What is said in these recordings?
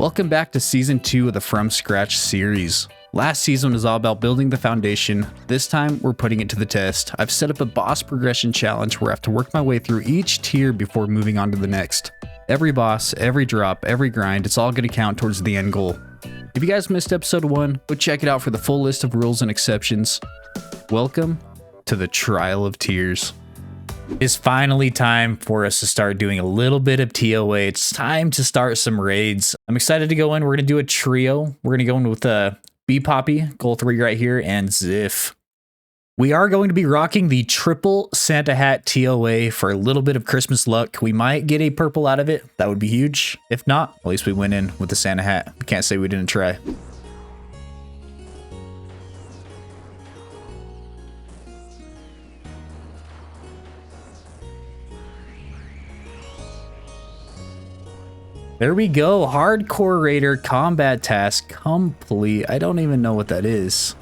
Welcome back to Season 2 of the From Scratch series. Last season was all about building the foundation. This time, we're putting it to the test. I've set up a boss progression challenge where I have to work my way through each tier before moving on to the next. Every boss, every drop, every grind, it's all going to count towards the end goal. If you guys missed episode 1, go check it out for the full list of rules and exceptions. Welcome to the Trial of Tears. It's finally time for us to start doing a little bit of TOA. It's time to start some raids. I'm excited to go in. We're going to do a trio. We're going to go in with B Poppy, goal 3 right here, and Ziff. We are going to be rocking the triple Santa hat TOA for a little bit of Christmas luck. We might get a purple out of it. That would be huge. If not, at least we went in with the Santa hat. We can't say we didn't try. There we go. Hardcore Raider combat task complete. I don't even know what that is.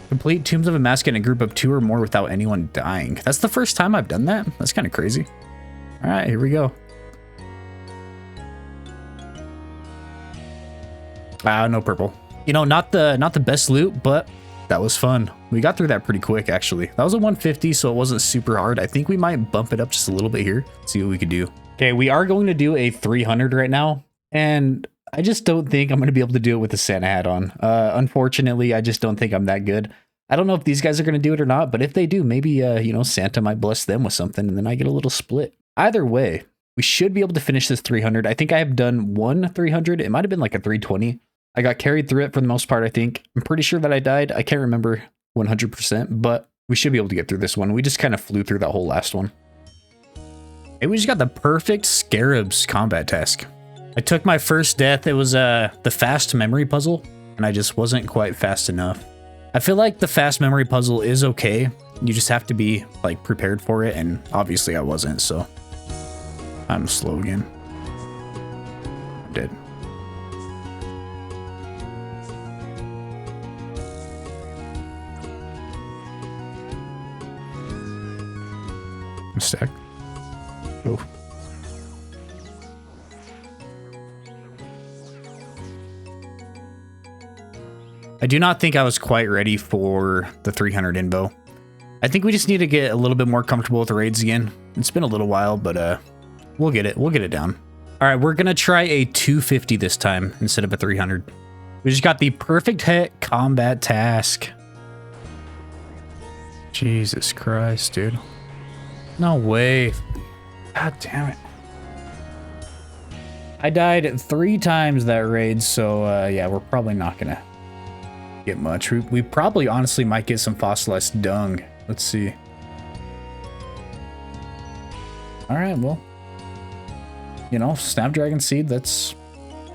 Complete Tombs of Amascut in a group of 2 or more without anyone dying. That's the first time I've done that. That's kind of crazy. All right, here we go. No purple. You know, not the best loot, but that was fun. We got through that pretty quick, actually. That was a 150, so it wasn't super hard. I think we might bump it up just a little bit here. See what we could do. Okay, we are going to do a 300 right now, and I just don't think I'm going to be able to do it with the Santa hat on. Unfortunately, I just don't think I'm that good. I don't know if these guys are going to do it or not, but if they do, maybe, you know, Santa might bless them with something, and then I get a little split. Either way, we should be able to finish this 300. I think I have done one 300. It might have been like a 320. I got carried through it for the most part, I think. I'm pretty sure that I died. I can't remember 100%, but we should be able to get through this one. We just kind of flew through that whole last one. Hey, we just got the perfect Scarabs combat task. I took my first death. It was the fast memory puzzle, and I just wasn't quite fast enough. I feel like the fast memory puzzle is okay. You just have to be like prepared for it, and obviously I wasn't, so I'm slow again. I'm dead. I'm stuck. Oh. I do not think I was quite ready for the 300 invo. I think we just need to get a little bit more comfortable with the raids again. It's been a little while, but we'll get it. We'll get it down. All right, we're gonna try a 250 this time instead of a 300. We just got the perfect hit combat task. Jesus Christ, dude. No way. God damn it. I died 3 times that raid, so yeah, we're probably not gonna get much. We probably honestly might get some fossilized dung. Let's see. All right, well, you know, Snapdragon Seed, that's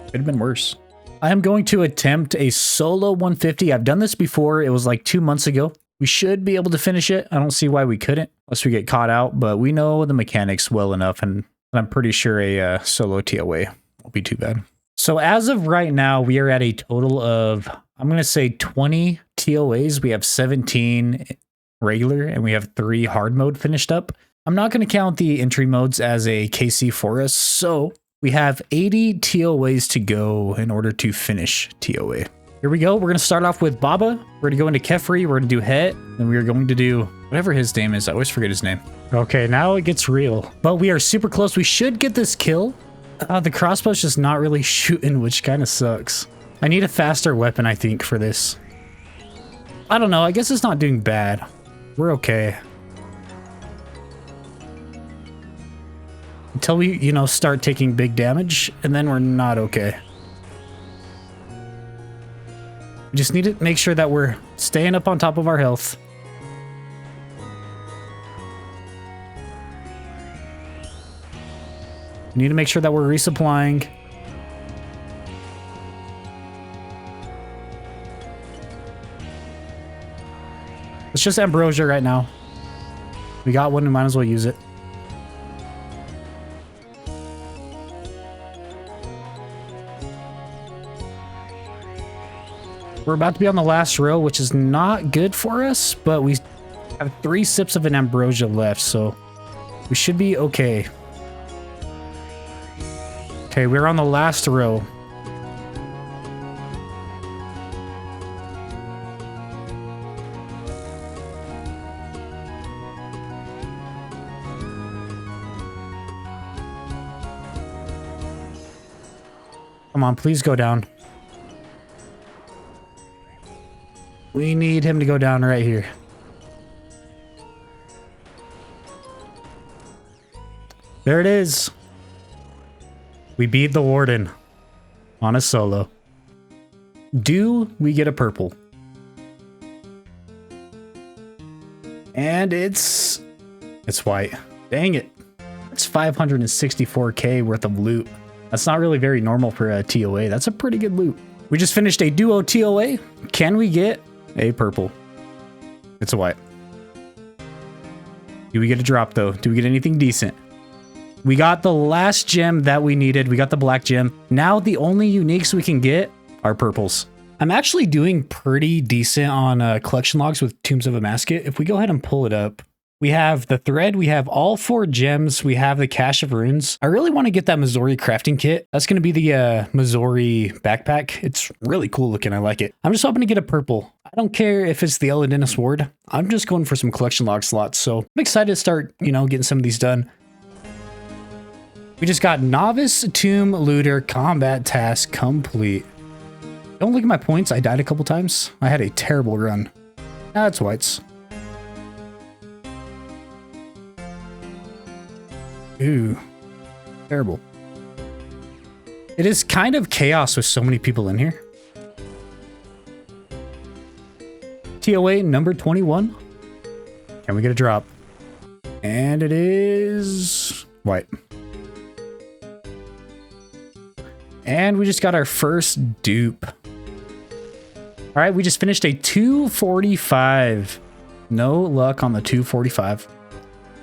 could have been worse. I am going to attempt a solo 150. I've done this before. It was like 2 months ago. We should be able to finish it. I don't see why we couldn't, unless we get caught out, but we know the mechanics well enough, and I'm pretty sure a solo TOA won't be too bad. So as of right now, we are at a total of, I'm going to say 20 TOAs. We have 17 regular, and we have 3 hard mode finished up. I'm not going to count the entry modes as a KC for us, so we have 80 TOAs to go in order to finish TOA. Here we go. We're going to start off with Baba. We're going to go into Kefri. We're going to do Het. And we are going to do whatever his name is. I always forget his name. Okay, now it gets real. But we are super close. We should get this kill. The crossbow's just not really shooting, which kind of sucks. I need a faster weapon, I think, for this. I don't know. I guess it's not doing bad. We're okay. Until we, you know, start taking big damage, and then we're not okay. We just need to make sure that we're staying up on top of our health. We need to make sure that we're resupplying. It's just ambrosia right now. We got one, we might as well use it. We're about to be on the last row, which is not good for us, but we have 3 sips of an ambrosia left, so we should be okay. Okay, we're on the last row. Come on, please go down. We need him to go down right here. There it is. We beat the warden on a solo. Do we get a purple? And it's white. Dang it. That's 564k worth of loot. That's not really very normal for a TOA. That's a pretty good loot. We just finished a duo TOA. Can we get a purple? It's a white. Do we get a drop though? Do we get anything decent? We got the last gem that we needed. We got the black gem. Now the only uniques we can get are purples. I'm actually doing pretty decent on collection logs with Tombs of Amascut. If we go ahead and pull it up, we have the thread, we have all 4 gems, we have the cache of runes. I really want to get that Missouri crafting kit. That's going to be the Missouri backpack. It's really cool looking. I like it. I'm just hoping to get a purple. I don't care if it's the Eladina sword. I'm just going for some collection log slots. So I'm excited to start, getting some of these done. We just got Novice Tomb Looter Combat Task complete. Don't look at my points. I died a couple times. I had a terrible run. That's whites. Ooh, terrible. It is kind of chaos with so many people in here. TOA number 21. Can we get a drop? And it is white. And we just got our first dupe. All right, we just finished a 245. No luck on the 245.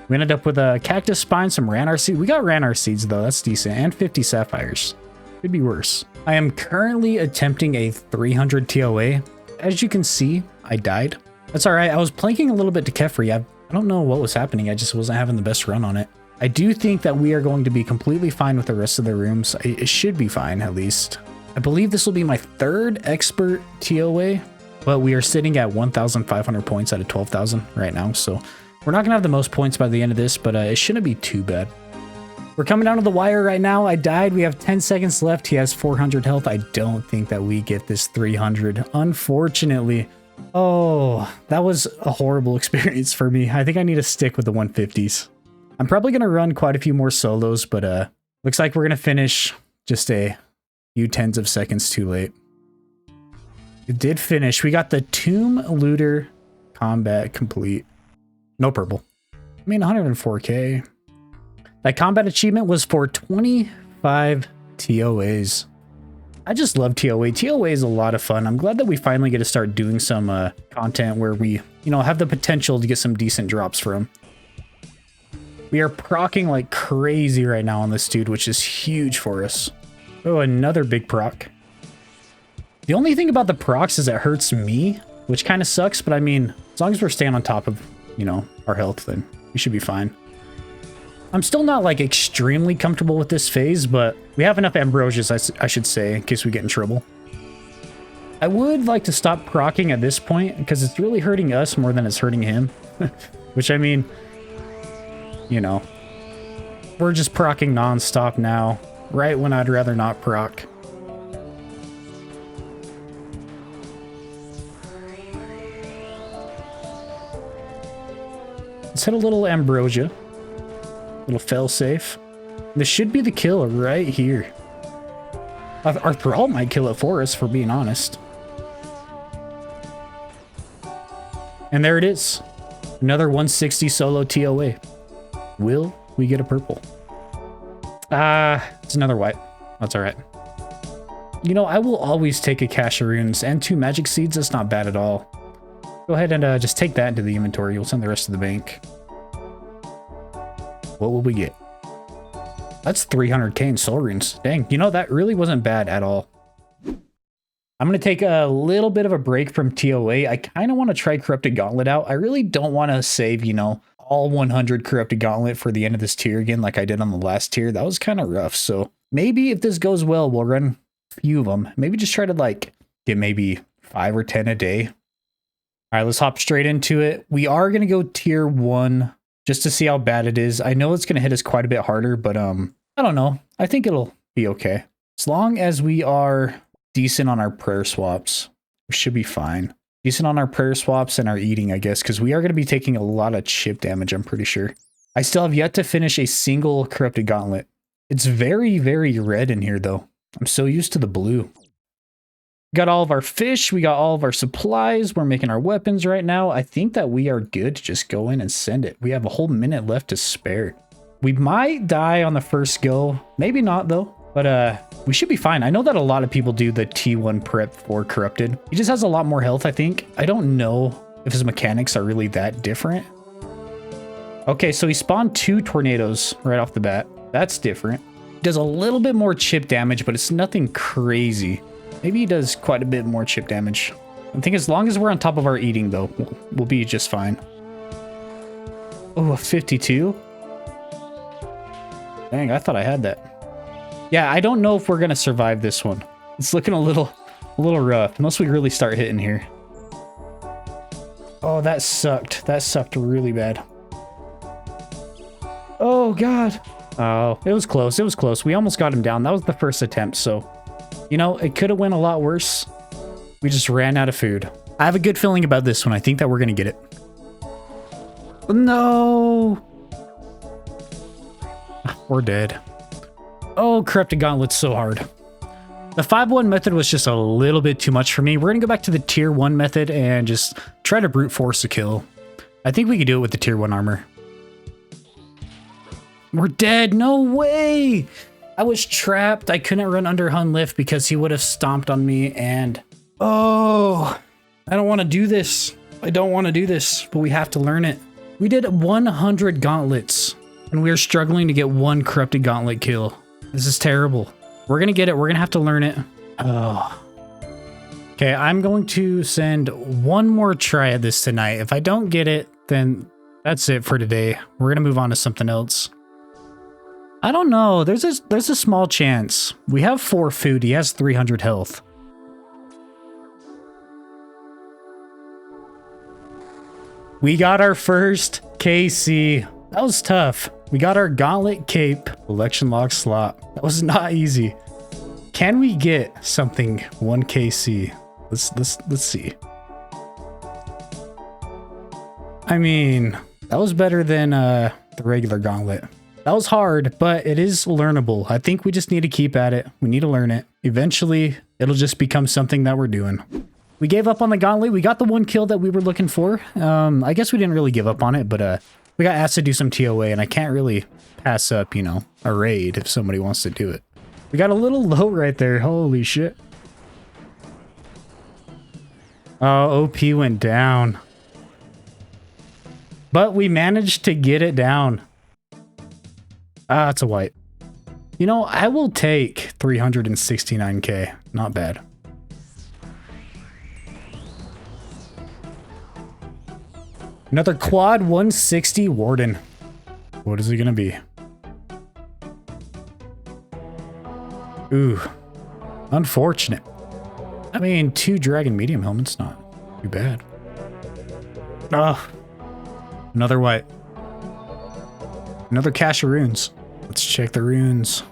We ended up with a cactus spine, some ranar seeds. We got ranar seeds though, that's decent, and 50 sapphires. Could be worse. I am currently attempting a 300 TOA. As you can see, I died. That's all right. I was planking a little bit to Kefri. I don't know what was happening. I just wasn't having the best run on it. I do think that we are going to be completely fine with the rest of the rooms. It should be fine, at least. I believe this will be my 3rd expert TOA, but we are sitting at 1,500 points out of 12,000 right now. So we're not going to have the most points by the end of this, but it shouldn't be too bad. We're coming down to the wire right now. I died. We have 10 seconds left. He has 400 health. I don't think that we get this 300, unfortunately. Oh, that was a horrible experience for me. I think I need to stick with the 150s. I'm probably going to run quite a few more solos, but looks like we're going to finish just a few tens of seconds too late. It did finish. We got the Tomb Looter combat complete. No purple. I mean, 104k. That combat achievement was for 25 TOAs. I just love TOA. TOA is a lot of fun. I'm glad that we finally get to start doing some content where we, have the potential to get some decent drops from. We are proccing like crazy right now on this dude, which is huge for us. Oh, another big proc. The only thing about the procs is it hurts me, which kind of sucks, but I mean, as long as we're staying on top of, our health, then we should be fine. I'm still not like extremely comfortable with this phase, but we have enough ambrosias, I should say, in case we get in trouble. I would like to stop proccing at this point because it's really hurting us more than it's hurting him, which I mean, we're just proccing non-stop now, right when I'd rather not proc. Let's hit a little ambrosia. Little fail safe. This should be the kill right here. Our thrall might kill it for us, for being honest. And there it is. Another 160 solo TOA. Will we get a purple? It's another white. That's all right. I will always take a cache of runes and 2 magic seeds. That's not bad at all. Go ahead and just take that into the inventory. We'll send the rest to the bank. What will we get? That's 300k in soul runes. Dang, that really wasn't bad at all. I'm going to take a little bit of a break from TOA. I kind of want to try Corrupted Gauntlet out. I really don't want to save, all 100 Corrupted Gauntlet for the end of this tier again like I did on the last tier. That was kind of rough. So Maybe if this goes well, we'll run a few of them. Maybe just try to like get maybe 5 or 10 a day. All right, let's hop straight into it. We are going to go tier 1 just to see how bad it is. I know it's going to hit us quite a bit harder, but I don't know. I think it'll be okay. As long as we are decent on our prayer swaps, we should be fine. Decent on our prayer swaps and our eating, I guess, because we are going to be taking a lot of chip damage, I'm pretty sure. I still have yet to finish a single corrupted gauntlet. It's very, very red in here, though. I'm so used to the blue. Got all of our fish. We got all of our supplies. We're making our weapons right now. I think that we are good to just go in and send it. We have a whole minute left to spare. We might die on the first go. Maybe not, though. But we should be fine. I know that a lot of people do the T1 prep for corrupted. He just has a lot more health, I think. I don't know if his mechanics are really that different. Okay, so he spawned 2 tornadoes right off the bat. That's different. Does a little bit more chip damage, but it's nothing crazy. Maybe he does quite a bit more chip damage. I think as long as we're on top of our eating, though, we'll be just fine. Oh, a 52? Dang, I thought I had that. Yeah, I don't know if we're gonna survive this one. It's looking a little rough, unless we really start hitting here. Oh, that sucked. That sucked really bad. Oh, God. Oh, it was close. It was close. We almost got him down. That was the first attempt, so... You know, it could have went a lot worse. We just ran out of food. I have a good feeling about this one. I think that we're gonna get it. No! We're dead. Oh, corrupted gauntlet's so hard. The 5-1 method was just a little bit too much for me. We're gonna go back to the tier 1 method and just try to brute force a kill. I think we could do it with the tier 1 armor. We're dead. No way. I was trapped. I couldn't run under Hun Lift because he would have stomped on me and... Oh, I don't want to do this. I don't want to do this, but we have to learn it. We did 100 gauntlets and we are struggling to get 1 corrupted gauntlet kill. This is terrible. We're going to get it. We're going to have to learn it. Oh. Okay, I'm going to send 1 more try at this tonight. If I don't get it, then that's it for today. We're going to move on to something else. I don't know. There's a small chance. We have 4 food. He has 300 health. We got our first KC. That was tough. We got our gauntlet cape. Election log slot. That was not easy. Can we get something 1 KC? Let's see. I mean, that was better than the regular gauntlet. That was hard, but it is learnable. I think we just need to keep at it. We need to learn it. Eventually, it'll just become something that we're doing. We gave up on the gauntlet. We got the 1 kill that we were looking for. I guess we didn't really give up on it, but we got asked to do some TOA, and I can't really pass up, you know, a raid if somebody wants to do it. We got a little low right there. Holy shit. Oh, OP went down. But we managed to get it down. Ah, it's a white. You know, I will take 369k. Not bad. Another quad 160 Warden. What is it gonna be? Ooh, unfortunate. I mean, 2 dragon medium helmets, not too bad. Oh, another white. Another cache of runes. Let's check the runes.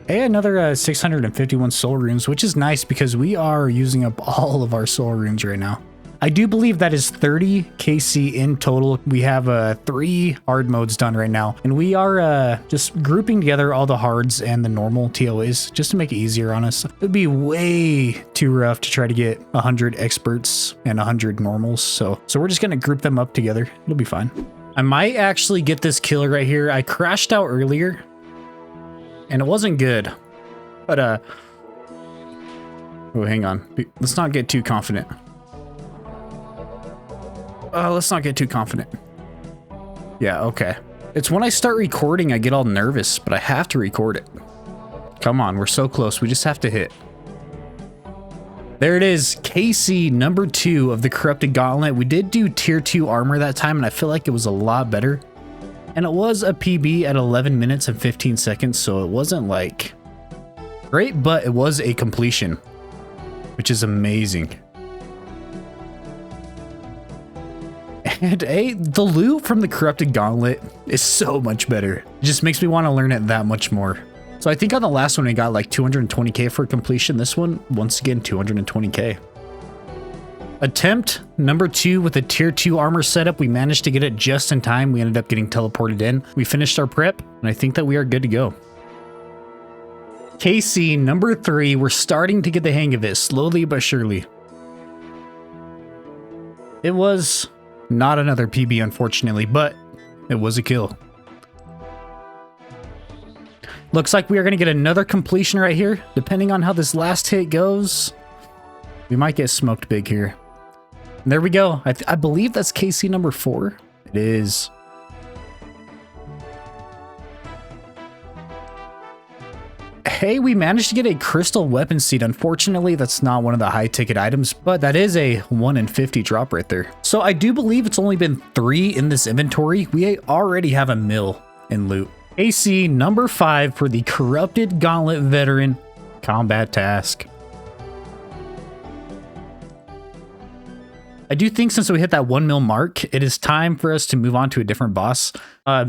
Hey, another 651 soul runes, which is nice because we are using up all of our soul runes right now. I do believe that is 30 KC in total. We have 3 hard modes done right now, and we are just grouping together all the hards and the normal TOAs just to make it easier on us. It would be way too rough to try to get 100 experts and 100 normals, so we're just gonna group them up together. It'll be fine. I might actually get this kill right here. I crashed out earlier, and it wasn't good, but oh, hang on. Let's not get too confident. Let's not get too confident. Yeah, okay. It's when I start recording, I get all nervous, but I have to record it. Come on, we're so close. We just have to hit. There it is, KC number 2 of the Corrupted Gauntlet. We did do tier 2 armor that time, and I feel like it was a lot better. And it was a PB at 11 minutes and 15 seconds, so it wasn't like great, but it was a completion, which is amazing. And the loot from the corrupted gauntlet is so much better. It just makes me want to learn it that much more. So I think on the last one we got like 220k for completion. This one, once again, 220k. Attempt number 2 with a tier 2 armor setup. We managed to get it just in time. We ended up getting teleported in. We finished our prep, and I think that we are good to go. KC number 3. We're starting to get the hang of it, slowly but surely. It was not another PB, unfortunately, but it was a kill. Looks like we are going to get another completion right here. Depending on how this last hit goes, we might get smoked big here. And there we go. I believe that's KC number 4. It is. Hey, we managed to get a crystal weapon seed. Unfortunately, that's not one of the high ticket items, but that is a 1 in 50 drop right there. So I do believe it's only been 3 in this inventory. We already have a mill in loot. AC number 5 for the corrupted gauntlet veteran combat task. I do think since we hit that 1 mil mark, it is time for us to move on to a different boss.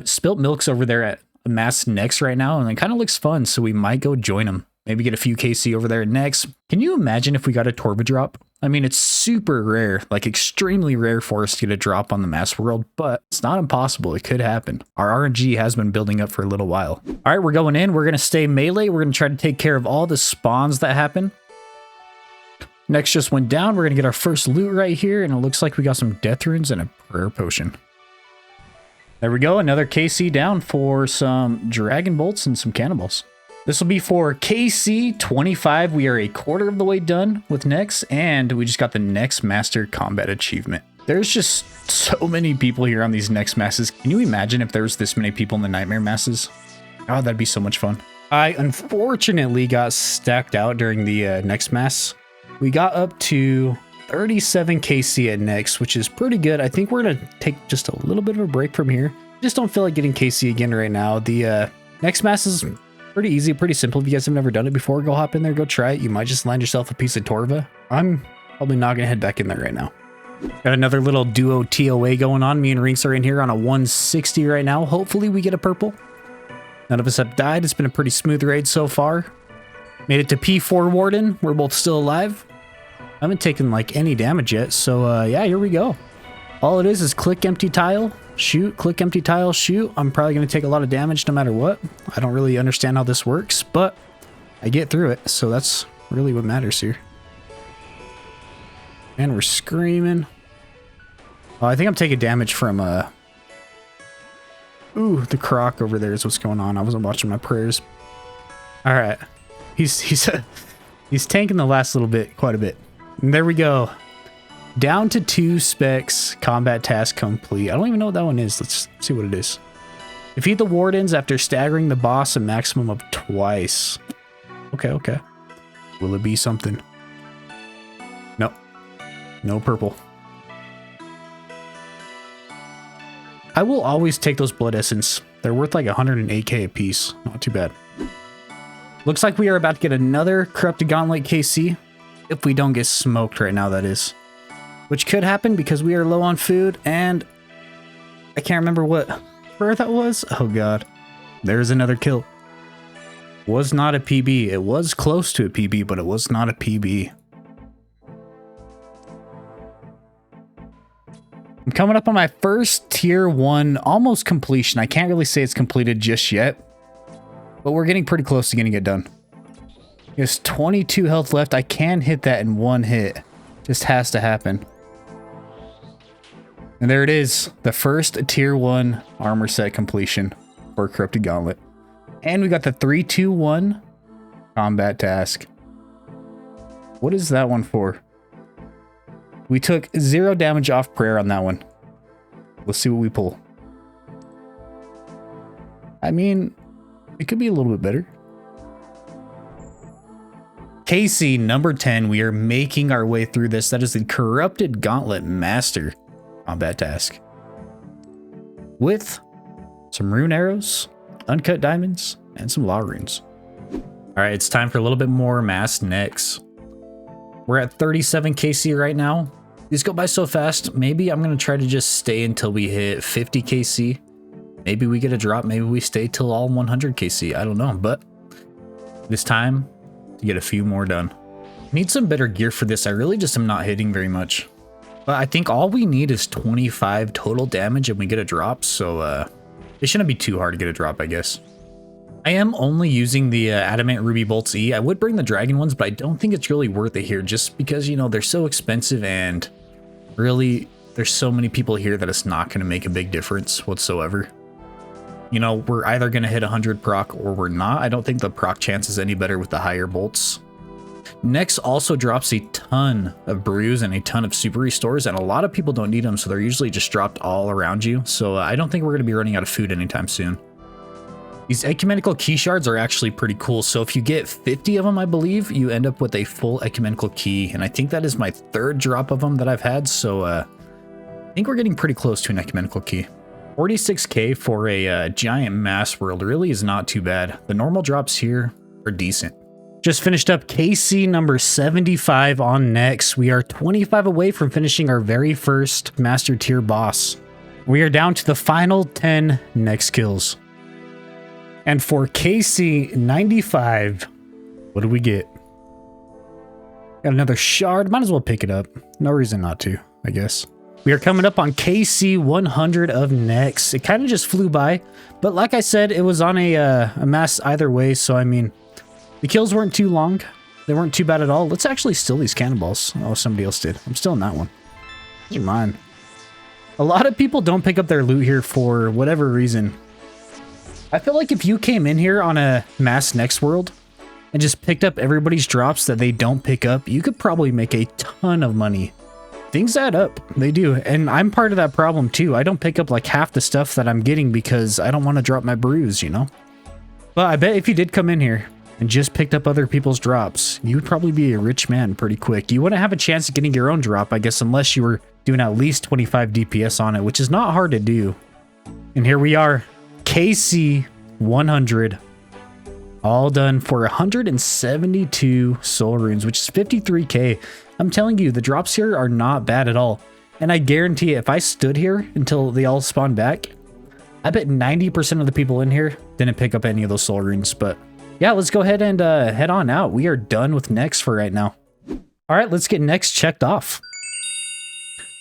Spilt Milk's over there at Amascut next right now, and it kind of looks fun, so we might go join him. Maybe get a few KC over there next. Can you imagine if we got a Torva drop? I mean, it's super rare, like extremely rare for us to get a drop on the Mass World, but it's not impossible. It could happen. Our RNG has been building up for a little while. All right, we're going in. We're going to stay melee. We're going to try to take care of all the spawns that happen. Next just went down. We're going to get our first loot right here, and it looks like we got some death runes and a prayer potion. There we go. Another KC down for some dragon bolts and some cannonballs. This will be for KC 25. We are a quarter of the way done with Nex, and we just got the Nex Master Combat Achievement. There's just so many people here on these Nex Masses. Can you imagine if there was this many people in the Nightmare Masses? Oh, that'd be so much fun. I unfortunately got stacked out during the Nex Mass. We got up to 37 KC at Nex, which is pretty good. I think we're going to take just a little bit of a break from here. Just don't feel like getting KC again right now. The Nex Mass is pretty easy, pretty simple. If you guys have never done it before, go hop in there, go try it. You might just land yourself a piece of Torva. I'm probably not going to head back in there right now. Got another little duo TOA going on. Me and Rinks are in here on a 160 right now. Hopefully we get a purple. None of us have died. It's been a pretty smooth raid so far. Made it to P4 Warden. We're both still alive. I haven't taken like any damage yet, so yeah, here we go. All it is click empty tile, shoot, click empty tile, shoot. I'm probably going to take a lot of damage no matter what. I don't really understand how this works, but I get through it, so that's really what matters here. And we're screaming. Oh, I think I'm taking damage from ooh, the croc over there is what's going on. I wasn't watching my prayers. All right, he's tanking the last little bit, quite a bit. And there we go. Down to 2 specs, combat task complete. I don't even know what that one is. Let's see what it is. Defeat the wardens after staggering the boss a maximum of twice. Okay, okay. Will it be something? Nope. No purple. I will always take those blood essence. They're worth like 108k a piece. Not too bad. Looks like we are about to get another corrupted gauntlet KC. If we don't get smoked right now, that is. Which could happen because we are low on food, and I can't remember where that was. Oh god. There's another kill. Was not a PB. It was close to a PB, but it was not a PB. I'm coming up on my first tier 1 almost completion. I can't really say it's completed just yet, but we're getting pretty close to getting it done. There's 22 health left. I can hit that in 1 hit. Just has to happen. And there it is. The first tier 1 armor set completion for Corrupted Gauntlet. And we got the 3-2-1 combat task. What is that one for? We took 0 damage off prayer on that one. Let's see what we pull. I mean, it could be a little bit better. KC number 10, we are making our way through this. That is the Corrupted Gauntlet Master combat task. With some rune arrows, uncut diamonds, and some law runes. All right, it's time for a little bit more mass next. We're at 37 KC right now. These go by so fast. Maybe I'm going to try to just stay until we hit 50 KC. Maybe we get a drop. Maybe we stay till all 100 KC. I don't know, but it's time to get a few more done. Need some better gear for this. I really just am not hitting very much. But I think all we need is 25 total damage and we get a drop. So it shouldn't be too hard to get a drop, I guess. I am only using the Adamant Ruby Bolts E. I would bring the Dragon ones, but I don't think it's really worth it here just because, you know, they're so expensive and really there's so many people here that it's not going to make a big difference whatsoever. You know, we're either going to hit 100 proc or we're not. I don't think the proc chance is any better with the higher bolts. Next also drops a ton of brews and a ton of super restores, and a lot of people don't need them, so they're usually just dropped all around you. So I don't think we're going to be running out of food anytime soon. These ecumenical key shards are actually pretty cool. So if you get 50 of them, I believe, you end up with a full ecumenical key. And I think that is my third drop of them that I've had. So I think we're getting pretty close to an ecumenical key. 46k for a giant mass world really is not too bad. The normal drops here are decent. Just finished up KC number 75 on Nex. We are 25 away from finishing our very first master tier boss. We are down to the final 10 Nex kills. And for KC 95, what do we get? Got another shard. Might as well pick it up. No reason not to, I guess. We are coming up on KC 100 of Nex. It kind of just flew by. But like I said, it was on a mass either way. So, I mean, the kills weren't too long. They weren't too bad at all. Let's actually steal these cannonballs. Oh, somebody else did. I'm stealing that one. These are mine. A lot of people don't pick up their loot here for whatever reason. I feel like if you came in here on a mass Nex world and just picked up everybody's drops that they don't pick up, you could probably make a ton of money. Things add up. They do. And I'm part of that problem too. I don't pick up like half the stuff that I'm getting because I don't want to drop my brews, you know? But I bet if you did come in here and just picked up other people's drops, you would probably be a rich man pretty quick. You wouldn't have a chance of getting your own drop, I guess, unless you were doing at least 25 DPS on it, which is not hard to do. And here we are. KC 100, all done for 172 soul runes, which is 53k. I'm telling you, the drops here are not bad at all. And I guarantee if I stood here until they all spawn back, I bet 90% of the people in here didn't pick up any of those soul runes. But yeah, let's go ahead and head on out. We are done with Nex for right now. All right, let's get Nex checked off.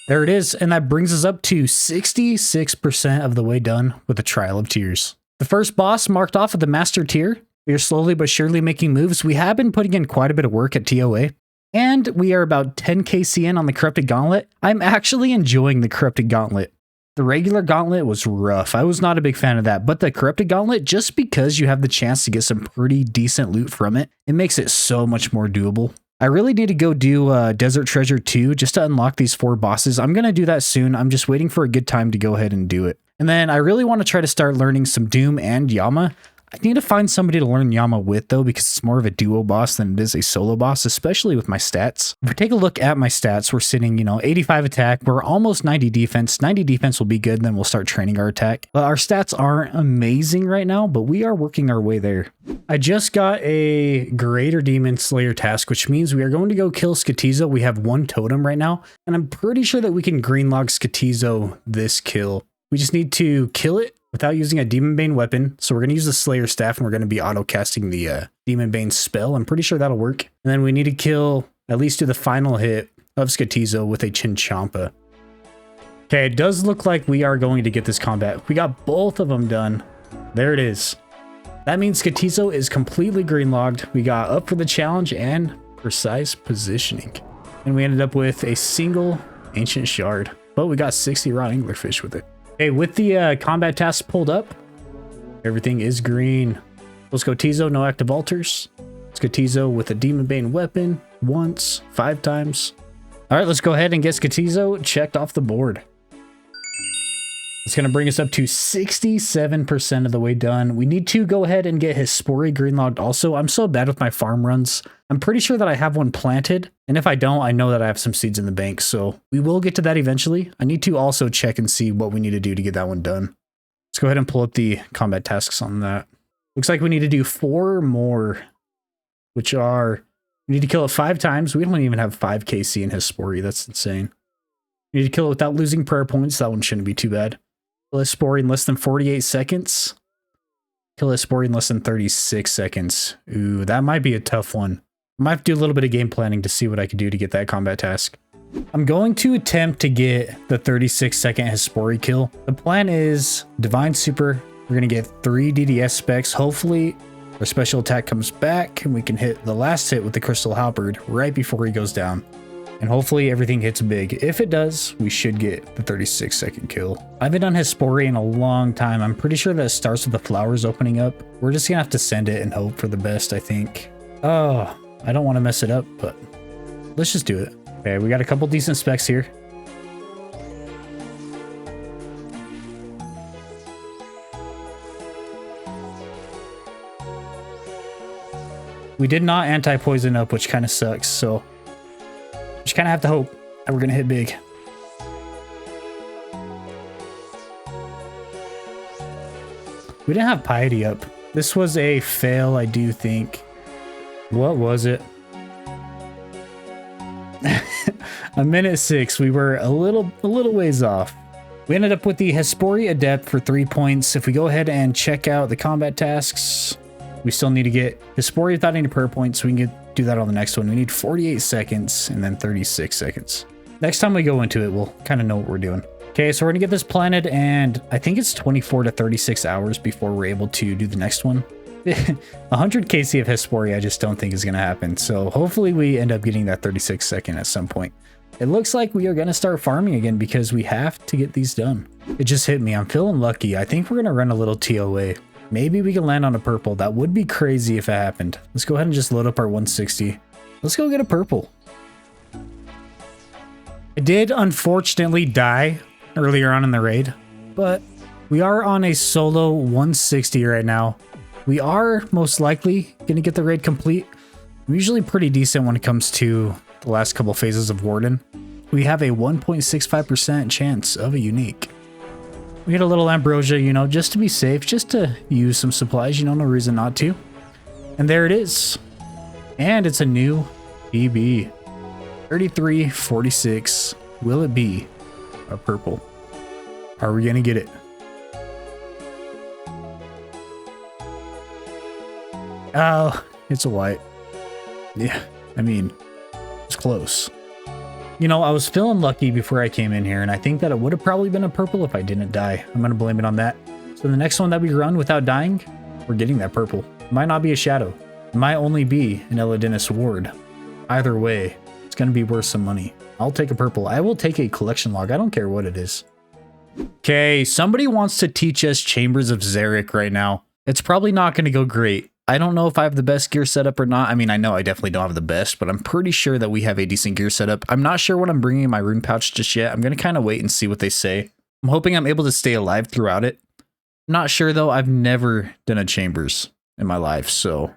There it is, and that brings us up to 66% of the way done with the Trial of Tears. The first boss marked off at the Master Tier. We are slowly but surely making moves. We have been putting in quite a bit of work at TOA, and we are about 10 KC in on the Corrupted Gauntlet. I'm actually enjoying the Corrupted Gauntlet. The regular Gauntlet was rough. I was not a big fan of that, but the Corrupted Gauntlet, just because you have the chance to get some pretty decent loot from it, it makes it so much more doable. I really need to go do Desert Treasure 2 just to unlock these 4 bosses. I'm going to do that soon. I'm just waiting for a good time to go ahead and do it. And then I really want to try to start learning some Doom and Yama. I need to find somebody to learn Yama with, though, because it's more of a duo boss than it is a solo boss, especially with my stats. If we take a look at my stats, we're sitting, 85 attack. We're almost 90 defense. 90 defense will be good, then we'll start training our attack. But our stats aren't amazing right now, but we are working our way there. I just got a Greater Demon Slayer task, which means we are going to go kill Skotizo. We have 1 totem right now, and I'm pretty sure that we can green log Skotizo this kill. We just need to kill it without using a Demon Bane weapon. So we're going to use the Slayer Staff and we're going to be auto casting the Demon Bane spell. I'm pretty sure that'll work. And then we need to kill, at least do the final hit of Skotizo with a Chinchampa. Okay, it does look like we are going to get this combat. We got both of them done. There it is. That means Skotizo is completely green logged. We got up for the challenge and precise positioning. And we ended up with a single ancient shard. But we got 60 raw anglerfish with it. Okay, with the combat tasks pulled up, everything is green. Skotizo, no active altars. Skotizo with a Demon Bane weapon once, 5 times. All right, let's go ahead and get Skotizo checked off the board. It's going to bring us up to 67% of the way done. We need to go ahead and get Hespori greenlogged also. I'm so bad with my farm runs. I'm pretty sure that I have one planted. And if I don't, I know that I have some seeds in the bank. So we will get to that eventually. I need to also check and see what we need to do to get that one done. Let's go ahead and pull up the combat tasks on that. Looks like we need to do 4 more, which are, we need to kill it 5 times. We don't even have 5 KC in Hespori. That's insane. We need to kill it without losing prayer points. That one shouldn't be too bad. Kill Hespori in less than 48 seconds. Kill Hespori in less than 36 seconds. Ooh, that might be a tough one. I might have to do a little bit of game planning to see what I can do to get that combat task. I'm going to attempt to get the 36-second Hespori kill. The plan is Divine Super. We're going to get 3 DDS specs. Hopefully, our special attack comes back and we can hit the last hit with the Crystal Halberd right before he goes down. And hopefully everything hits big. If it does, we should get the 36-second kill. I haven't done Hespori in a long time. I'm pretty sure that it starts with the flowers opening up. We're just going to have to send it and hope for the best, I think. Oh, I don't want to mess it up, but let's just do it. Okay, we got a couple decent specs here. We did not anti-poison up, which kind of sucks, so just kind of have to hope that we're going to hit big. We didn't have Piety up. This was a fail, I do think. What was it? A minute 6. We were a little ways off. We ended up with the Hespori Adept for 3 points. If we go ahead and check out the combat tasks, we still need to get Hespori without any prayer points, so we can do that on the next one. We need 48 seconds and then 36 seconds. Next time we go into it, we'll kind of know what we're doing. Okay, so we're gonna get this planted, and I think it's 24 to 36 hours before we're able to do the next one. 100 KC of Hespori I just don't think is gonna happen, so hopefully we end up getting that 36 second at some point. It looks like we are gonna start farming again because we have to get these done. It just hit me. I'm feeling lucky. I think we're gonna run a little TOA. Maybe we can land on a purple. That would be crazy if it happened. Let's go ahead and just load up our 160. Let's go get a purple. I did unfortunately die earlier on in the raid, but we are on a solo 160 right now. We are most likely going to get the raid complete. I'm usually pretty decent when it comes to the last couple phases of Warden. We have a 1.65% chance of a unique. We get a little ambrosia, you know, just to be safe, just to use some supplies, you know, no reason not to. And there it is. And it's a new BB. 3346. Will it be a purple? Are we gonna get it? Oh, it's a white. Yeah, I mean, it's close. You know, I was feeling lucky before I came in here, and I think that it would have probably been a purple if I didn't die. I'm going to blame it on that. So the next one that we run without dying, we're getting that purple. It might not be a shadow. It might only be an Eladenis ward. Either way, it's going to be worth some money. I'll take a purple. I will take a collection log. I don't care what it is. Okay, somebody wants to teach us Chambers of Xeric right now. It's probably not going to go great. I don't know if I have the best gear setup or not. I mean, I know I definitely don't have the best, but I'm pretty sure that we have a decent gear setup. I'm not sure what I'm bringing in my rune pouch just yet. I'm going to kind of wait and see what they say. I'm hoping I'm able to stay alive throughout it. I'm not sure though. I've never done a Chambers in my life, so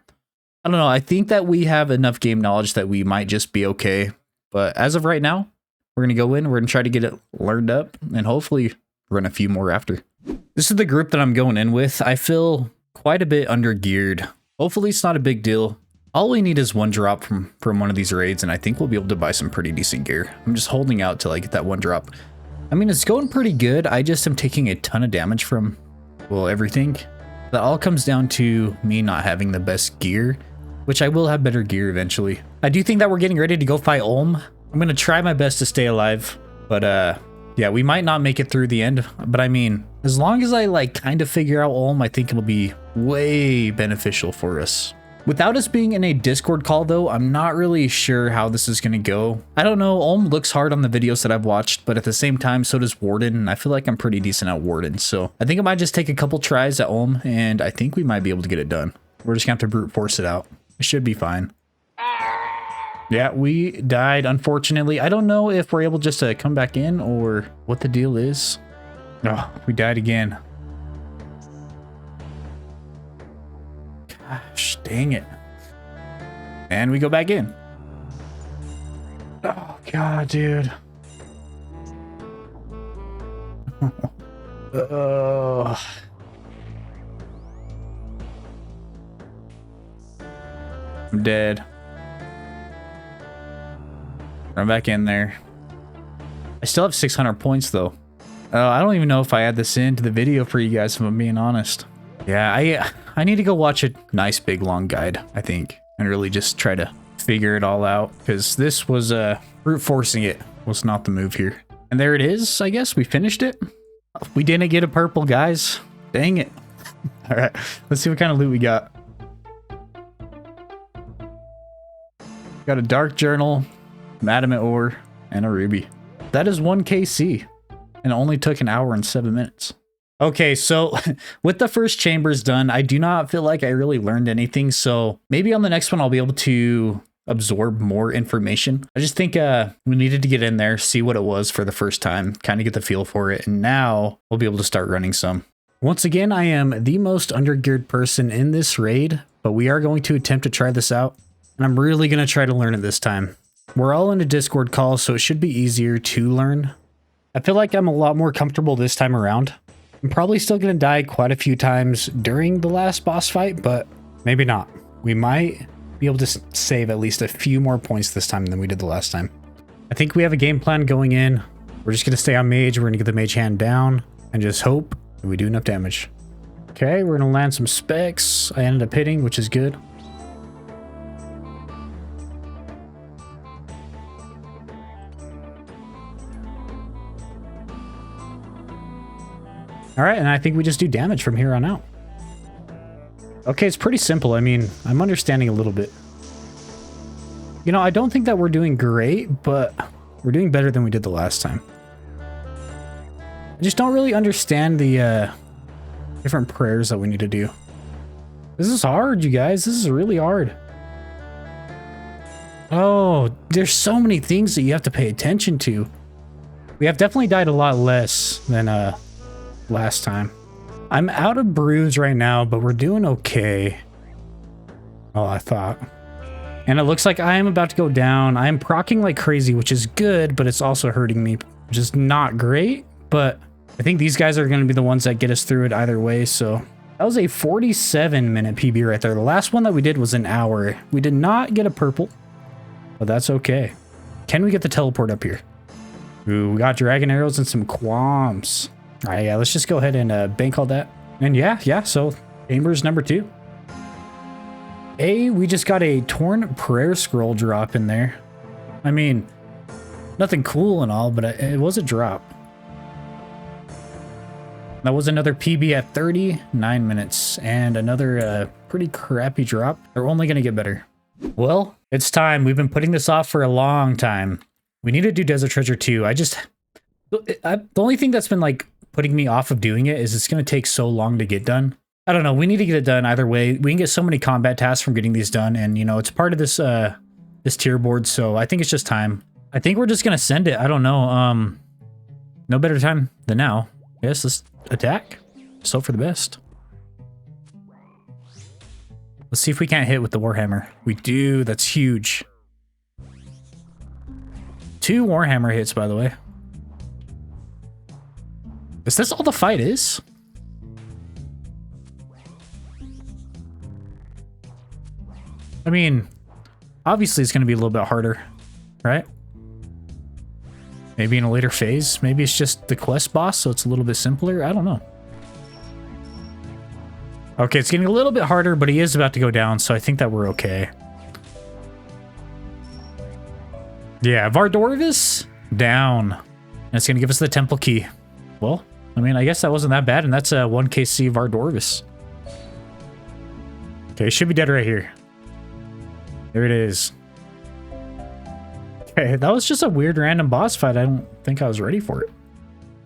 I don't know. I think that we have enough game knowledge that we might just be okay. But as of right now, we're going to go in. We're going to try to get it learned up and hopefully run a few more after. This is the group that I'm going in with. I feel quite a bit under geared. Hopefully it's not a big deal. All we need is one drop from one of these raids, and I think we'll be able to buy some pretty decent gear. I'm just holding out till I get that one drop. I mean, it's going pretty good. I just am taking a ton of damage from, well, everything. That all comes down to me not having the best gear, which I will have better gear eventually. I do think that we're getting ready to go fight Ulm. I'm going to try my best to stay alive, but yeah, we might not make it through the end, but I mean, as long as I like kind of figure out Ulm, I think it'll be way beneficial for us. Without us being in a Discord call though, I'm not really sure how this is going to go. I don't know, Ulm looks hard on the videos that I've watched, but at the same time, so does Warden, and I feel like I'm pretty decent at Warden, so I think I might just take a couple tries at Ulm, and I think we might be able to get it done. We're just going to have to brute force it out. It should be fine. Yeah, we died, unfortunately. I don't know if we're able just to come back in or what the deal is. Oh, we died again. Gosh, dang it. And we go back in. Oh, God, dude. I'm dead. Run back in there. I still have 600 points though. I don't even know if I add this into the video for you guys, if I'm being honest. Yeah, I need to go watch a nice big long guide, I think, and really just try to figure it all out, because this was brute forcing it was not the move here. And there it is. I guess we finished it. We didn't get a purple, guys. Dang it. All right, let's see what kind of loot we got. Got a dark journal, adamant ore, and a ruby. That is 1 KC, and it only took an hour and 7 minutes. Okay, so with the first chambers done, I do not feel like I really learned anything. So maybe on the next one, I'll be able to absorb more information. I just think we needed to get in there, see what it was for the first time, kind of get the feel for it. And now we'll be able to start running some. Once again, I am the most undergeared person in this raid, but we are going to attempt to try this out. And I'm really going to try to learn it this time. We're all in a Discord call, so it should be easier to learn. I feel like I'm a lot more comfortable this time around. I'm probably still going to die quite a few times during the last boss fight, but maybe not. We might be able to save at least a few more points this time than we did the last time. I think we have a game plan going in. We're just going to stay on mage. We're going to get the mage hand down and just hope that we do enough damage. Okay, we're going to land some specs. I ended up hitting, which is good. All right, and I think we just do damage from here on out. Okay, it's pretty simple. I mean, I'm understanding a little bit. You know, I don't think that we're doing great, but we're doing better than we did the last time. I just don't really understand the different prayers that we need to do. This is hard, you guys. This is really hard. Oh, there's so many things that you have to pay attention to. We have definitely died a lot less than last time. I'm out of brews right now, but we're doing okay. Oh, I thought. And it looks like I am about to go down. I am proccing like crazy, which is good, but it's also hurting me, which is not great. But I think these guys are going to be the ones that get us through it either way. So that was a 47-minute PB right there. The last one that we did was an hour. We did not get a purple, but that's okay. Can we get the teleport up here? Ooh, we got dragon arrows and some qualms. All right, yeah, let's just go ahead and bank all that. And yeah, so chambers number 2. We just got a torn prayer scroll drop in there. I mean, nothing cool and all, but it was a drop. That was another PB at 39 minutes and another pretty crappy drop. They're only going to get better. Well, it's time. We've been putting this off for a long time. We need to do Desert Treasure 2. The only thing that's been like putting me off of doing it is it's going to take so long to get done. I don't know. We need to get it done either way. We can get so many combat tasks from getting these done, and you know, it's part of this this tier board, so I think it's just time. I think we're just going to send it. I don't know. No better time than now. Yes, let's attack. Just hope for the best. Let's see if we can't hit with the Warhammer. We do. That's huge. 2 Warhammer hits, by the way. Is this all the fight is? I mean, obviously it's going to be a little bit harder, right? Maybe in a later phase. Maybe it's just the quest boss, so it's a little bit simpler. I don't know. Okay, it's getting a little bit harder, but he is about to go down, so I think that we're okay. Yeah, Vardorvis down. And it's going to give us the temple key. Well, I mean, I guess that wasn't that bad, and that's a 1 KC Vardorvis. Okay, he should be dead right here. There it is. Okay, that was just a weird random boss fight. I don't think I was ready for it.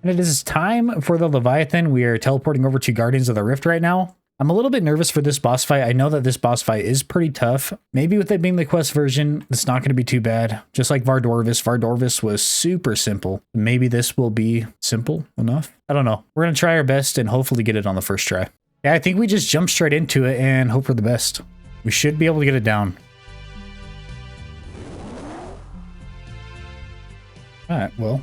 And it is time for the Leviathan. We are teleporting over to Guardians of the Rift right now. I'm a little bit nervous for this boss fight. I know that this boss fight is pretty tough. Maybe with it being the quest version, it's not going to be too bad. Just like Vardorvis. Vardorvis was super simple. Maybe this will be simple enough. I don't know. We're going to try our best and hopefully get it on the first try. Yeah, I think we just jump straight into it and hope for the best. We should be able to get it down. All right, well.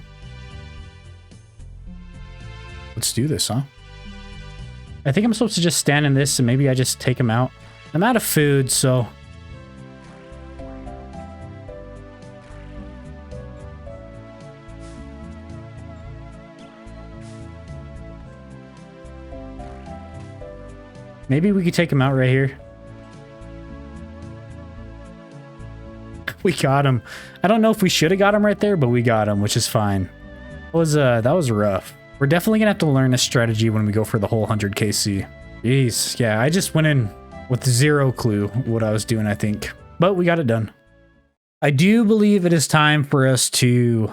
Let's do this, huh? I think I'm supposed to just stand in this and maybe I just take him out. I'm out of food, so Maybe we could take him out right here. We got him. I don't know if we should have got him right there, but we got him, which is fine. That was rough. We're definitely gonna have to learn a strategy when we go for the whole 100 KC. Jeez, yeah, I just went in with zero clue what I was doing, I think. But we got it done. I do believe it is time for us to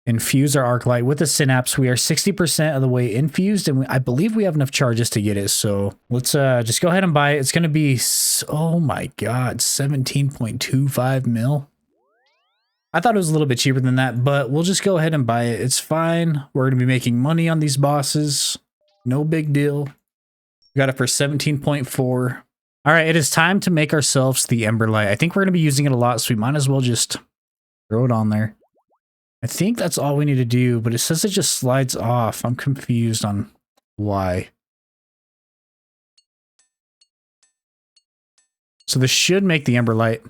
infuse our arc light with the synapse. We are 60% of the way infused, and I believe we have enough charges to get it. So let's just go ahead and buy it. It's going to be, oh my God, 17.25 mil. I thought it was a little bit cheaper than that, but we'll just go ahead and buy it. It's fine. We're going to be making money on these bosses. No big deal. We got it for 17.4. All right, it is time to make ourselves the Ember Light. I think we're going to be using it a lot, so we might as well just throw it on there. I think that's all we need to do, but it says it just slides off. I'm confused on why. So this should make the Ember Light.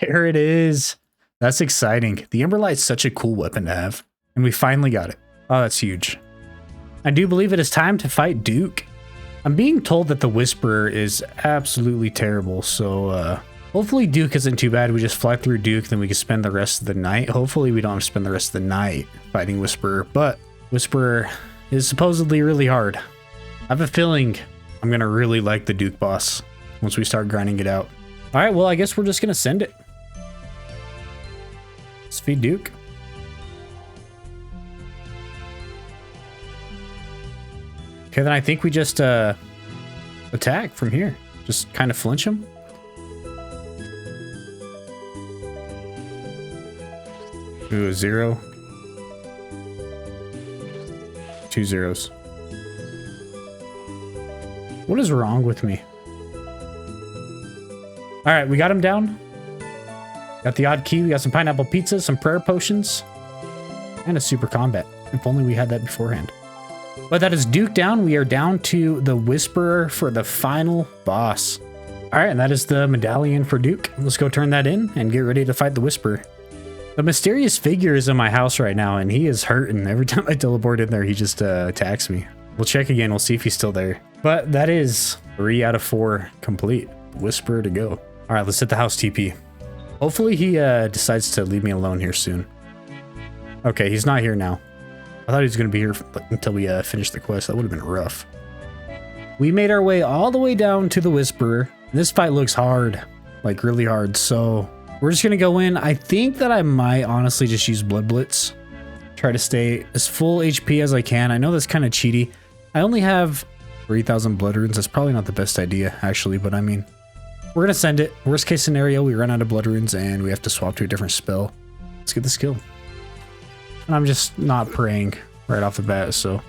There it is. That's exciting. The Ember Light's such a cool weapon to have. And we finally got it. Oh, that's huge. I do believe it is time to fight Duke. I'm being told that the Whisperer is absolutely terrible, so hopefully Duke isn't too bad. We just fly through Duke, then we can spend the rest of the night. Hopefully we don't have to spend the rest of the night fighting Whisperer, but Whisperer is supposedly really hard. I have a feeling I'm going to really like the Duke boss once we start grinding it out. All right, well, I guess we're just going to send it. Let's feed Duke. Okay, then I think we just attack from here. Just kind of flinch him. Ooh, a 0. 2 zeros. What is wrong with me? All right, we got him down. Got the odd key. We got some pineapple pizza, some prayer potions, and a super combat. If only we had that beforehand. But that is Duke down. We are down to the Whisperer for the final boss. All right, and that is the medallion for Duke. Let's go turn that in and get ready to fight the Whisperer. The mysterious figure is in my house right now, and he is hurting. Every time I teleport in there, he just attacks me. We'll check again. We'll see if he's still there. But that is 3 out of 4 complete. Whisperer to go. All right, let's hit the house TP. Hopefully he decides to leave me alone here soon. Okay, he's not here now. I thought he was going to be here until we finish the quest. That would have been rough. We made our way all the way down to the Whisperer. This fight looks hard, like really hard. So we're just going to go in. I think that I might honestly just use Blood Blitz. Try to stay as full HP as I can. I know that's kind of cheaty. I only have 3,000 blood runes. That's probably not the best idea, actually. But I mean, we're going to send it. Worst case scenario, we run out of blood runes and we have to swap to a different spell. Let's get the skill. And I'm just not praying right off the bat, so.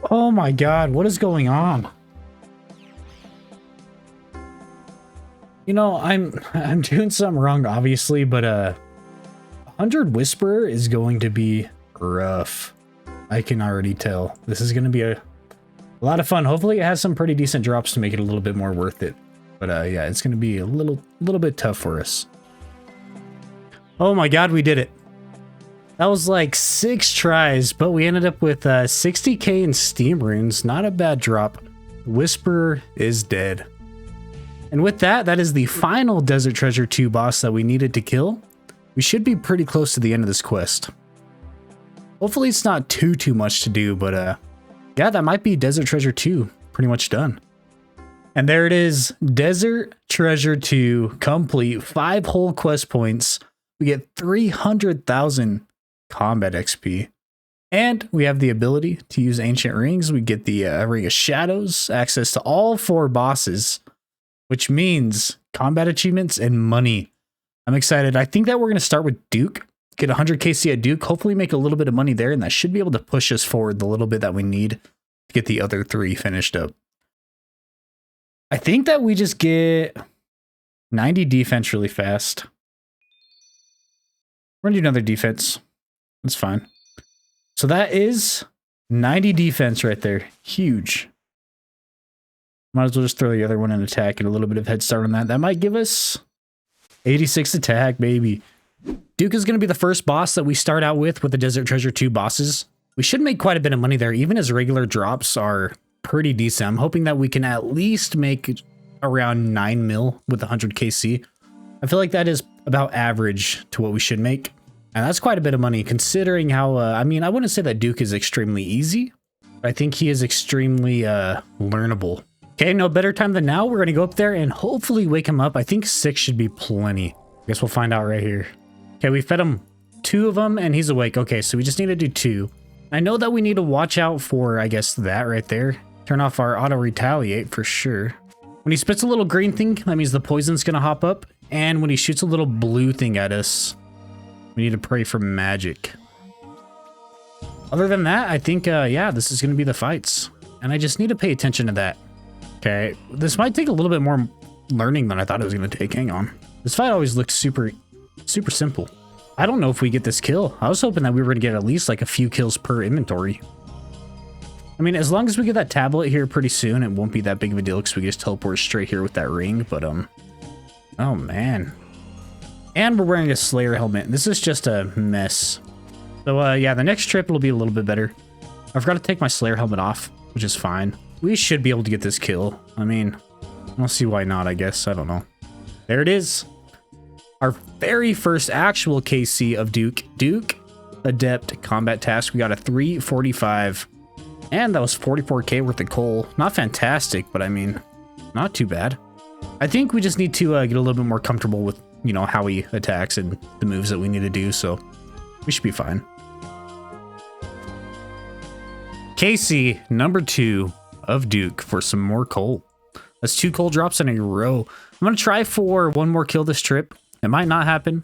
Oh my God, what is going on? You know, I'm doing something wrong, obviously, but 100 Whisperer is going to be rough. I can already tell. This is going to be a lot of fun. Hopefully it has some pretty decent drops to make it a little bit more worth it. But yeah, it's going to be a little bit tough for us. Oh my God, we did it. That was like 6 tries, but we ended up with 60k in Steam runes. Not a bad drop. Whisperer is dead. And with that, that is the final Desert Treasure 2 boss that we needed to kill. We should be pretty close to the end of this quest. Hopefully it's not too much to do, but yeah, that might be Desert Treasure 2 pretty much done. And there it is, Desert Treasure 2 complete. 5 whole quest points. We get 300,000 combat XP. And we have the ability to use Ancient Rings. We get the Ring of Shadows, access to all 4 bosses, which means combat achievements and money. I'm excited. I think that we're going to start with Duke. Get 100 KC at Duke, hopefully make a little bit of money there, and that should be able to push us forward the little bit that we need to get the other 3 finished up. I think that we just get 90 defense really fast. We're going to do another defense. That's fine. So that is 90 defense right there. Huge. Might as well just throw the other one in attack and a little bit of head start on that. That might give us 86 attack, baby. Duke is going to be the first boss that we start out with the Desert Treasure 2 bosses. We should make quite a bit of money there, even as regular drops are pretty decent. I'm hoping that we can at least make around 9 mil with 100 KC. I feel like that is about average to what we should make. And that's quite a bit of money considering how, I mean, I wouldn't say that Duke is extremely easy. But I think he is extremely learnable. Okay, no better time than now. We're going to go up there and hopefully wake him up. I think 6 should be plenty. I guess we'll find out right here. Okay, we fed him 2 of them and he's awake. Okay, so we just need to do 2. I know that we need to watch out for, I guess, that right there. Turn off our auto retaliate for sure. When he spits a little green thing, that means the poison's going to hop up. And when he shoots a little blue thing at us, we need to pray for magic. Other than that, I think, yeah, this is going to be the fights. And I just need to pay attention to that. Okay, this might take a little bit more learning than I thought it was going to take. Hang on. This fight always looks super simple. I don't know if we get this kill. I was hoping that we were going to get at least like a few kills per inventory. I mean, as long as we get that tablet here pretty soon, it won't be that big of a deal because we just teleport straight here with that ring. But, oh man. And we're wearing a Slayer helmet. This is just a mess. So, yeah, the next trip will be a little bit better. I forgot to take my Slayer helmet off, which is fine. We should be able to get this kill. I mean, I don't see why not, I guess. I don't know. There it is. Our very first actual KC of Duke. Duke Adept Combat Task. We got a 345. And that was 44k worth of coal. Not fantastic, but I mean, not too bad. I think we just need to get a little bit more comfortable with, you know, how he attacks and the moves that we need to do. So we should be fine. KC number 2 of Duke for some more coal. That's 2 coal drops in a row. I'm going to try for 1 more kill this trip. It might not happen.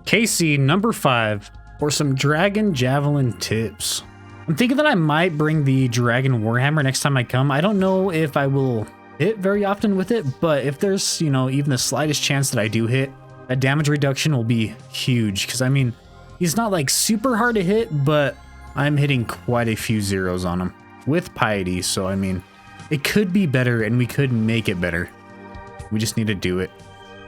KC number 5 for some Dragon Javelin tips. I'm thinking that I might bring the Dragon Warhammer next time I come. I don't know if I will hit very often with it, but if there's, you know, even the slightest chance that I do hit, that damage reduction will be huge. Because, I mean, he's not like super hard to hit, but I'm hitting quite a few zeros on him with Piety. So, I mean, it could be better and we could make it better. We just need to do it.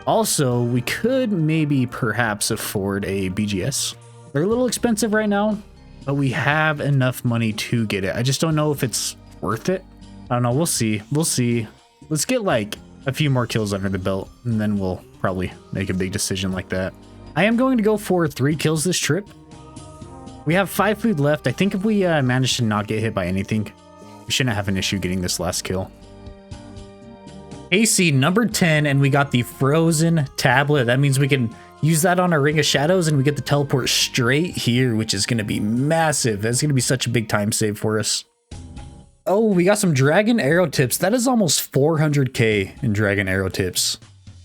Also, we could maybe perhaps afford a BGS. They're a little expensive right now, but we have enough money to get it. I just don't know if it's worth it. I don't know. We'll see. We'll see. Let's get like a few more kills under the belt and then we'll probably make a big decision like that. I am going to go for 3 kills this trip. We have 5 food left. I think if we manage to not get hit by anything, we shouldn't have an issue getting this last kill. AC number 10, and we got the frozen tablet. That means we can use that on our Ring of Shadows and we get the teleport straight here, which is going to be massive. That's going to be such a big time save for us. Oh, we got some Dragon Arrow tips. That is almost 400k in Dragon Arrow tips.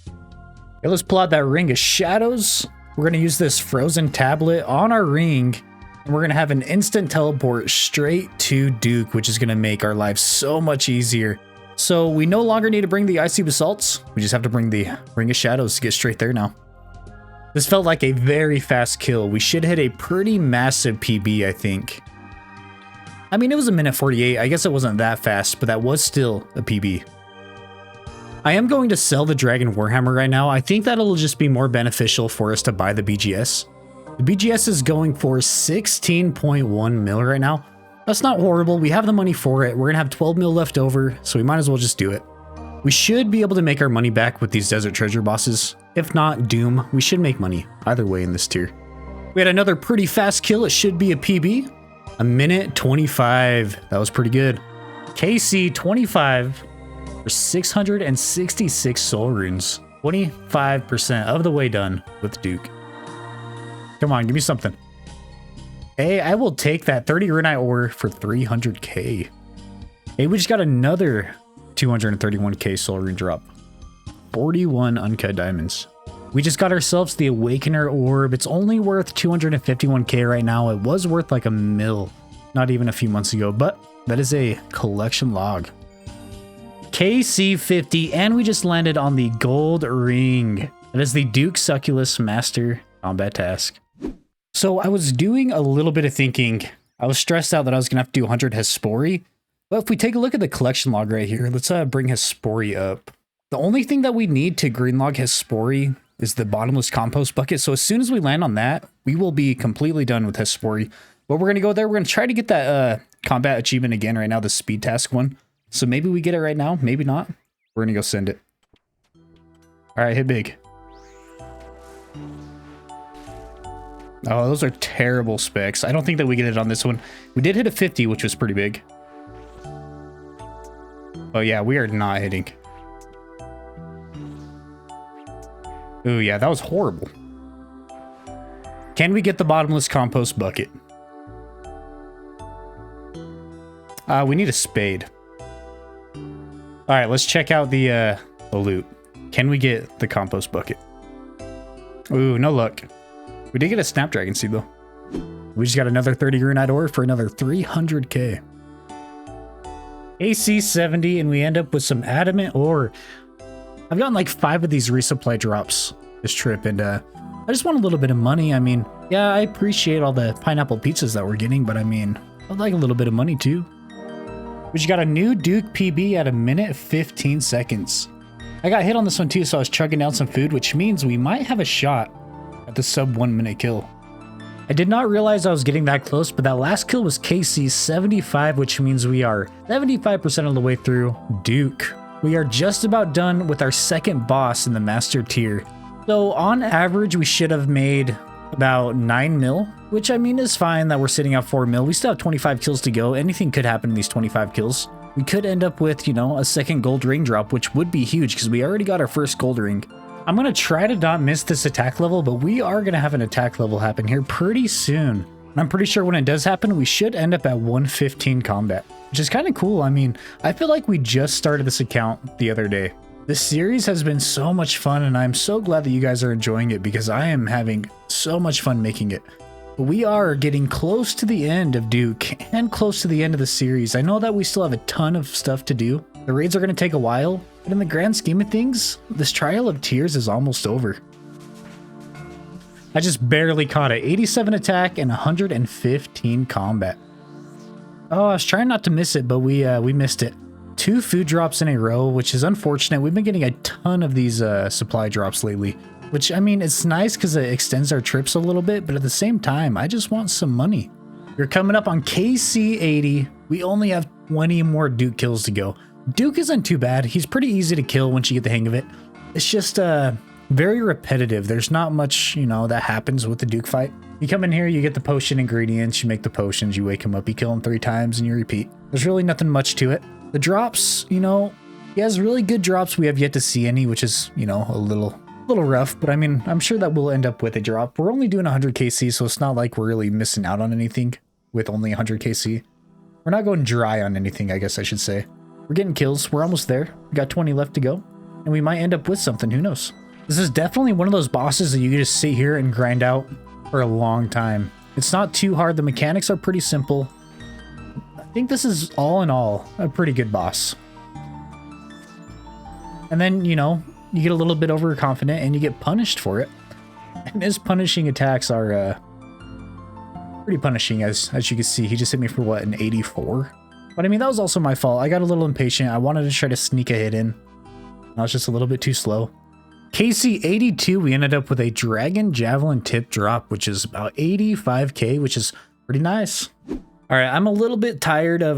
Okay, let's pull out that Ring of Shadows. We're going to use this frozen tablet on our ring, and we're going to have an instant teleport straight to Duke, which is going to make our lives so much easier. So we no longer need to bring the Icy Basalts. We just have to bring the Ring of Shadows to get straight there now. This felt like a very fast kill. We should hit a pretty massive PB, I think. I mean, it was 1:48. I guess it wasn't that fast, but that was still a PB. I am going to sell the Dragon Warhammer right now. I think that'll just be more beneficial for us to buy the BGS. The BGS is going for 16.1 mil right now. That's not horrible. We have the money for it. We're gonna have 12 mil left over, so we might as well just do it. We should be able to make our money back with these Desert Treasure bosses. If not, Doom, we should make money either way in this tier. We had another pretty fast kill. It should be a PB. 1:25. That was pretty good. KC 25 for 666 soul runes. 25% of the way done with Duke. Come on, give me something. Hey, I will take that 30 runite ore for 300k. Hey, we just got another 231k soul rune drop. 41 uncut diamonds. We just got ourselves the Awakener orb. It's only worth 251k right now. It was worth like a mil not even a few months ago, but that is a collection log. KC 50, and we just landed on the gold ring. That is the Duke Sucellus Master Combat Task. So I was doing a little bit of thinking. I was stressed out that I was going to have to do 100 Hespori. But if we take a look at the collection log right here, let's bring Hespori up. The only thing that we need to greenlog Hespori is the bottomless compost bucket. So as soon as we land on that, we will be completely done with Hespori. But we're going to go there. We're going to try to get that combat achievement again right now, the speed task one. So maybe we get it right now, maybe not. We're going to go send it. All right, hit big. Oh, those are terrible specs. I don't think that we get it on this one. We did hit a 50, which was pretty big. Oh yeah, we are not hitting. Oh yeah, that was horrible. Can we get the bottomless compost bucket? We need a spade. All right, let's check out the loot. Can we get the compost bucket? Ooh, no luck. We did get a snapdragon seed though. We just got another 30 grunite ore for another 300k. AC 70, and we end up with some adamant ore. I've gotten like 5 of these resupply drops this trip, and I just want a little bit of money. I mean, yeah, I appreciate all the pineapple pizzas that we're getting, but I mean, I'd like a little bit of money too. We just got a new Duke PB at 1:15 seconds. I got hit on this one too, so I was chugging down some food, which means we might have a shot at the sub 1 minute kill. I did not realize I was getting that close, but that last kill was KC 75, which means we are 75% of the way through Duke. We are just about done with our second boss in the master tier. So on average, we should have made about 9 mil, which I mean is fine that we're sitting at 4 mil. We still have 25 kills to go. Anything could happen in these 25 kills. We could end up with, you know, a second gold ring drop, which would be huge because we already got our first gold ring. I'm going to try to not miss this attack level, but we are going to have an attack level happen here pretty soon. And I'm pretty sure when it does happen, we should end up at 115 combat, which is kind of cool. I mean, I feel like we just started this account the other day. This series has been so much fun, and I'm so glad that you guys are enjoying it because I am having so much fun making it. But we are getting close to the end of Duke and close to the end of the series. I know that we still have a ton of stuff to do. The raids are going to take a while, but in the grand scheme of things, this Trial of Tears is almost over. I just barely caught it. 87 attack and 115 combat. Oh, I was trying not to miss it, but we missed it. 2 food drops in a row, which is unfortunate. We've been getting a ton of these supply drops lately, which I mean, it's nice because it extends our trips a little bit, but at the same time, I just want some money. We're coming up on KC 80. We only have 20 more Duke kills to go. Duke isn't too bad. He's pretty easy to kill once you get the hang of it. It's just very repetitive. There's not much, you know, that happens with the Duke fight. You come in here, you get the potion ingredients, you make the potions, you wake him up, you kill him 3 times, and you repeat. There's really nothing much to it. The drops, you know, he has really good drops. We have yet to see any, which is, you know, a little rough, but I mean, I'm sure that we'll end up with a drop. We're only doing 100 KC, so it's not like we're really missing out on anything with only 100 KC. We're not going dry on anything, I guess I should say. We're getting kills. We're almost there. We got 20 left to go, and we might end up with something. Who knows? This is definitely one of those bosses that you can just sit here and grind out for a long time. It's not too hard. The mechanics are pretty simple. I think this is all in all a pretty good boss. And then, you know, you get a little bit overconfident and you get punished for it. And his punishing attacks are pretty punishing, as you can see. He just hit me for what, an 84? But I mean, that was also my fault. I got a little impatient. I wanted to try to sneak a hit in. I was just a little bit too slow. KC 82, we ended up with a Dragon Javelin tip drop, which is about 85k, which is pretty nice. All right, I'm a little bit tired of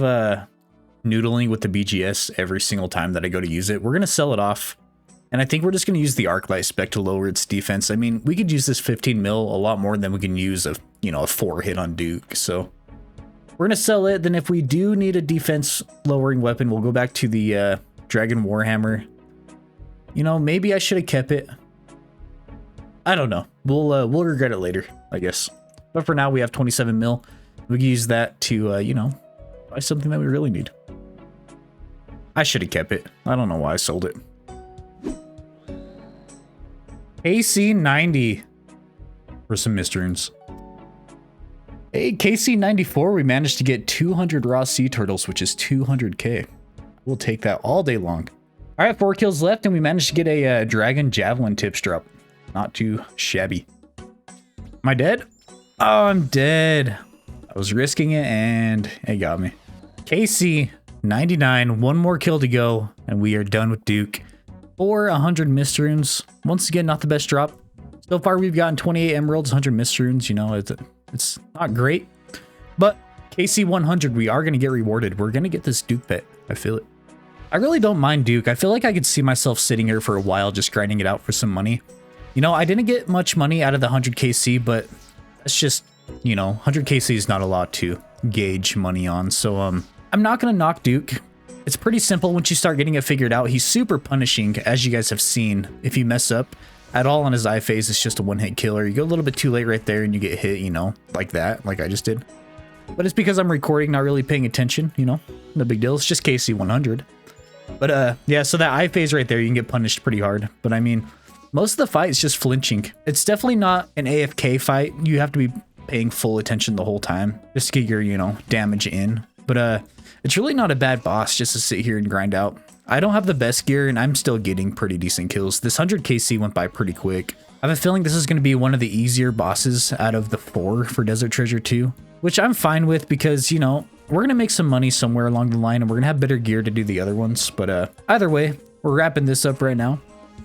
noodling with the BGS every single time that I go to use it. We're going to sell it off. And I think we're just going to use the Arclight spec to lower its defense. I mean, we could use this 15 mil a lot more than we can use a 4 hit on Duke. So we're going to sell it. Then if we do need a defense lowering weapon, we'll go back to the Dragon Warhammer. You know, maybe I should have kept it. I don't know. We'll regret it later, I guess. But for now, we have 27 mil. We can use that to, you know, buy something that we really need. I should have kept it. I don't know why I sold it. KC 90 for some Mistrunes. Hey, KC 94, we managed to get 200 raw sea turtles, which is 200k. We'll take that all day long. All right, 4 kills left, and we managed to get a Dragon Javelin tips drop. Not too shabby. Am I dead? Oh, I'm dead. I was risking it, and it got me. KC 99, 1 more kill to go, and we are done with Duke. or 100 mist runes. Once again, not the best drop. So far, we've gotten 28 emeralds, 100 mist runes. You know, it's not great. But KC 100, we are going to get rewarded. We're going to get this Duke pet. I feel it. I really don't mind Duke. I feel like I could see myself sitting here for a while just grinding it out for some money. You know, I didn't get much money out of the 100 KC, but that's just, you know, 100 KC is not a lot to gauge money on. So I'm not going to knock Duke. It's pretty simple once you start getting it figured out. He's super punishing, as you guys have seen. If you mess up at all on his eye phase, it's just a one-hit killer. You go a little bit too late right there and you get hit, you know, like that, like I just did. But it's because I'm recording, not really paying attention, you know, no big deal. It's just KC 100. But yeah, so that eye phase right there, you can get punished pretty hard. But I mean, most of the fight is just flinching. It's definitely not an AFK fight. You have to be paying full attention the whole time just to get your, you know, damage in. But it's really not a bad boss just to sit here and grind out. I don't have the best gear and I'm still getting pretty decent kills. This 100 KC went by pretty quick. I have a feeling this is going to be one of the easier bosses out of the 4 for Desert Treasure 2, which I'm fine with because, you know, we're going to make some money somewhere along the line and we're going to have better gear to do the other ones. But either way, we're wrapping this up right now.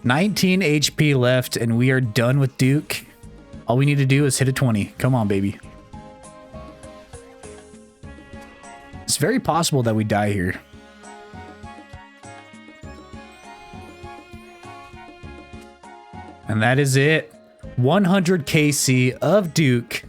19 HP left and we are done with Duke. All we need to do is hit a 20. Come on, baby. It's very possible that we die here. And that is it. 100 KC of Duke.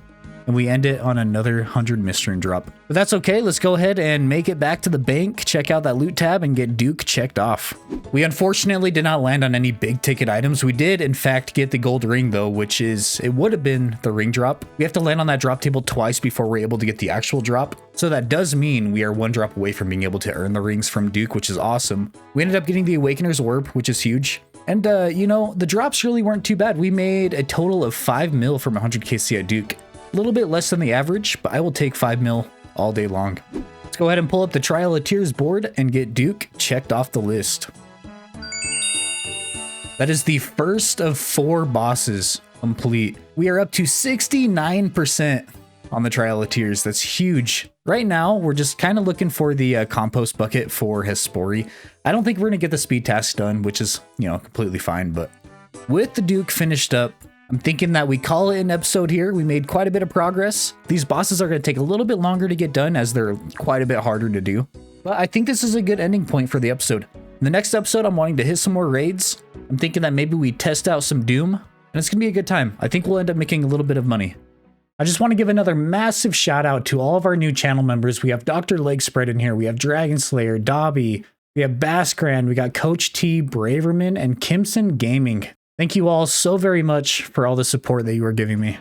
And we end it on another 100 mist rune drop. But that's okay. Let's go ahead and make it back to the bank, check out that loot tab, and get Duke checked off. We unfortunately did not land on any big ticket items. We did, in fact, get the gold ring, though, which is, it would have been the ring drop. We have to land on that drop table twice before we're able to get the actual drop. So that does mean we are one drop away from being able to earn the rings from Duke, which is awesome. We ended up getting the Awakener's Orb, which is huge. And, you know, the drops really weren't too bad. We made a total of 5 mil from 100 KC at Duke. A little bit less than the average, but I will take 5 mil all day long. Let's go ahead and pull up the Trial of Tears board and get Duke checked off the list. That is the first of 4 bosses complete. We are up to 69% on the Trial of Tears. That's huge. Right now, we're just kind of looking for the compost bucket for Hespori. I don't think we're going to get the speed task done, which is, you know, completely fine. But with the Duke finished up, I'm thinking that we call it an episode here. We made quite a bit of progress. These bosses are going to take a little bit longer to get done as they're quite a bit harder to do. But I think this is a good ending point for the episode. In the next episode, I'm wanting to hit some more raids. I'm thinking that maybe we test out some Doom, and it's going to be a good time. I think we'll end up making a little bit of money. I just want to give another massive shout out to all of our new channel members. We have Dr. Legspread in here. We have Dragon Slayer, Dobby, we have Bassgran, we got Coach T, Braverman, and Kimson Gaming. Thank you all so very much for all the support that you are giving me.